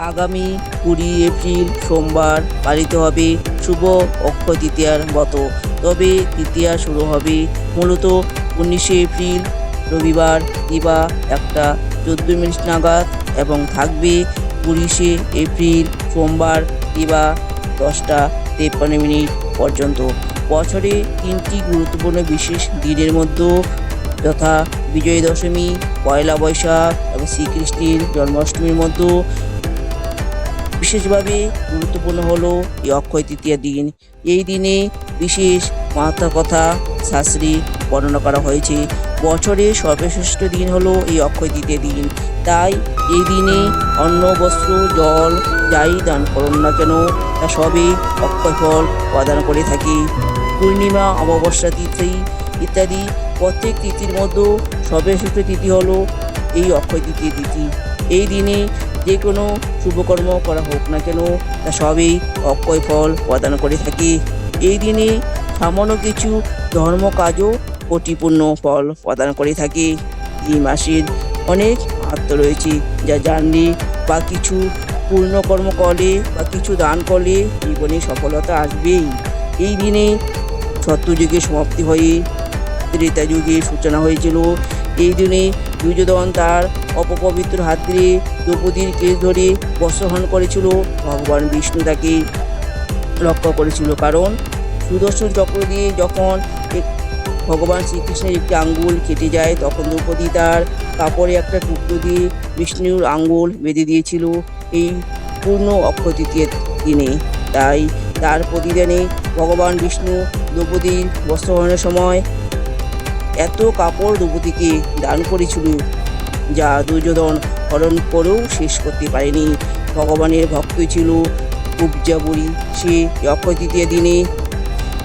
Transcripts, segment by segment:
আগামী 20 এপ্রিল সোমবার পালিত হবে শুভ অক্ষয় তৃতীয়ার ব্রত। তবে তৃতীয়া শুরু হবে মূলত 19শে এপ্রিল রবিবার দিবা 1:14 নাগাদ এবং থাকবে 20শে এপ্রিল সোমবার দিবা 10:53 পর্যন্ত। বছরে 3টি গুরুত্বপূর্ণ বিশেষ দিনের মধ্যে যথা বিজয়া দশমী, পয়লা বৈশাখ এবং শ্রীকৃষ্ণের জন্মাষ্টমীর মধ্যে বিশেষভাবে গুরুত্বপূর্ণ হলো এই অক্ষয় তৃতীয়া দিন। এই দিনে বিশেষ মাহাত্ম্য কথা শাস্ত্রে বর্ণনা করা হয়েছে। বছরের সর্বশ্রেষ্ঠ দিন হলো এই অক্ষয় তৃতীয়া দিন। তাই এই দিনে অন্ন, বস্ত্র, জল যাই দান করুন না কেন তা সবই অক্ষয় ফল প্রদান করে থাকে। পূর্ণিমা, অমাবস্যা তিথি ইত্যাদি প্রত্যেক তিথির মধ্যে সর্বশ্রেষ্ঠ তিথি হলো এই অক্ষয় তৃতীয়া তিথি। এই দিনে যে কোনো শুভকর্ম করা হোক না কেন তা সবই অক্ষয় ফল প্রদান করে থাকে। এই দিনে সামান্য কিছু ধর্ম কাজও কোটিপূর্ণ ফল প্রদান করে থাকে। এই মাসের অনেক মাহাত্ম্য রয়েছে, যা জানলে বা কিছু পূর্ণকর্ম করলে বা কিছু দান করলে জীবনে সফলতা আসবেই। এই দিনে সত্যযুগের সমাপ্তি হয়ে ত্রেতা যুগের সূচনা হয়েছিল। এই দিনে দুর্যোধন তার অপবিত্র হাত দিয়ে দ্রৌপদীর কেশ ধরে বস্ত্রহরণ করেছিল। ভগবান বিষ্ণু তাকে রক্ষা করেছিল, কারণ সুদর্শন চক্র দিয়ে যখন ভগবান শ্রীকৃষ্ণের একটি আঙ্গুল কেটে যায় তখন দ্রৌপদী তার কাপড়ে একটা টুকরো দিয়ে বিষ্ণুর আঙ্গুল বেঁধে দিয়েছিল এই পূর্ণ অক্ষয় তৃতীয়ার দিনে। তাই তার প্রতিদানে ভগবান বিষ্ণু দ্রৌপদীর বস্ত্রহরণের সময় এত কাপড় দ্রৌপদীকে দান করেছিল যা দুর্যোধন হরণ করেও শেষ করতে পারেনি। ভগবানের ভক্তই ছিল উপজাবরী। সে অক্ষয় তৃতীয়া দিনে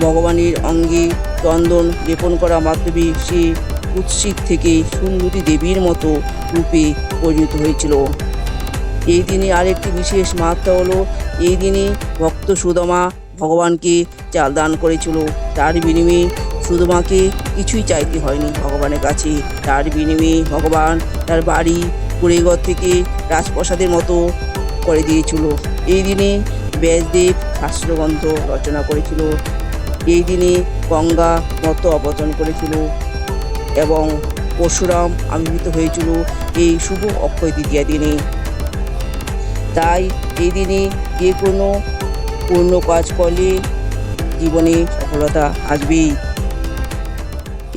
ভগবানের অঙ্গে চন্দন লেপন করা মাধ্যমে সে কুৎসিত থেকে সুন্দরী দেবীর মতো রূপে পরিণত হয়েছিল। এই দিনে আরেকটি বিশেষ মাহাত্ম্য হলো, এই দিনে ভক্ত সুদামা ভগবানকে চাল দান করেছিল। তার বিনিময়ে সুদামাকে কিছুই চাইতে হয়নি ভগবানের কাছে। তার বিনিময়ে ভগবান তার বাড়ি কুড়েঘর থেকে রাজপ্রাসাদের মতো করে দিয়েছিল। এই দিনে ব্যাসদেব শাস্ত্রগ্রন্থ রচনা করেছিল। এই দিনে গঙ্গা মত অবতরণ করেছিল এবং পরশুরাম আবির্ভূত হয়েছিল এই শুভ অক্ষয় তৃতীয়া দিনে। তাই এই দিনে যে কোনো পূর্ণ কাজ করলে জীবনে সফলতা আসবেই।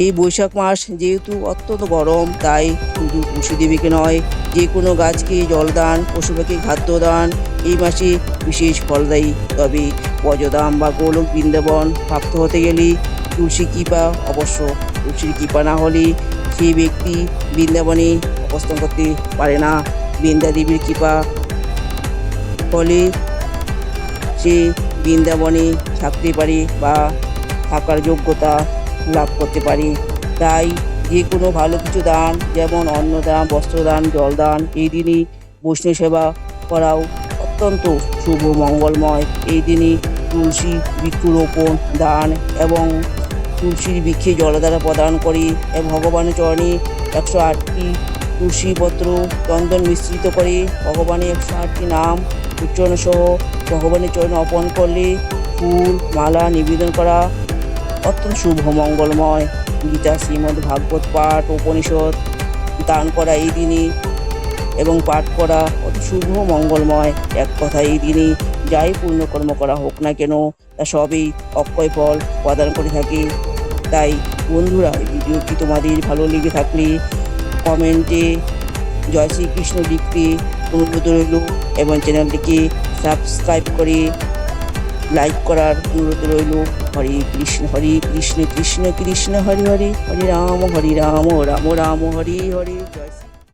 এই বৈশাখ মাস যেহেতু অত্যন্ত গরম, তাই শুধু তুলসী দেবীকে নয়, যে কোনো গাছকে জল দান, পশু পাখি খাদ্য দান এই মাসে বিশেষ ফলদায়ী। তবে ব্রজধাম বা গোলক বৃন্দাবন প্রাপ্ত হতে গেলে তুলসী কৃপা অবশ্য। তুলসীর কৃপা না হলে সেই ব্যক্তি বৃন্দাবনে অবস্থান করতে পারে না। বৃন্দা দেবীর কৃপা ফলে সে বৃন্দাবনে থাকতে পারে বা থাকার যোগ্যতা লাভ করতে পারে। তাই যে কোনো ভালো কিছু দান, যেমন অন্নদান, বস্ত্রদান, জলদান এই দিনই বৈষ্ণব সেবা করাও অত্যন্ত শুভ মঙ্গলময়। এই দিনে তুলসী বৃক্ষরোপণ, দান এবং তুলসীর বৃক্ষে জলধারা প্রদান করে এবং ভগবানের চরণে 108টি তুলসী পত্র চন্দন মিশ্রিত করে ভগবানের 108টি নাম উচ্চারণ সহ ভগবানের চরণে অর্পণ করলে ফুল মালা নিবেদন করা অত্যন্ত শুভ মঙ্গলময়। গীতা, শ্রীমদ্ ভাগবত পাঠ, উপনিষদ দান করা এই দিনে এবং পাঠ করা অতি শুভ মঙ্গলময়। এক কথা, এই দিনে যাই পূর্ণকর্ম করা হোক না কেন তা সবই অক্ষয় ফল প্রদান করে থাকে। তাই বন্ধুরা, এই ভিডিওটি তোমাদের ভালো লেগে থাকলে কমেন্টে জয় শ্রীকৃষ্ণ লিখতে অনুরোধ রইল এবং চ্যানেলটিকে সাবস্ক্রাইব করে লাইক করার অনুরোধ রইল। হরে কৃষ্ণ কৃষ্ণ কৃষ্ণ হরে হরে, হরে রাম রাম রাম হরে হরে। জয়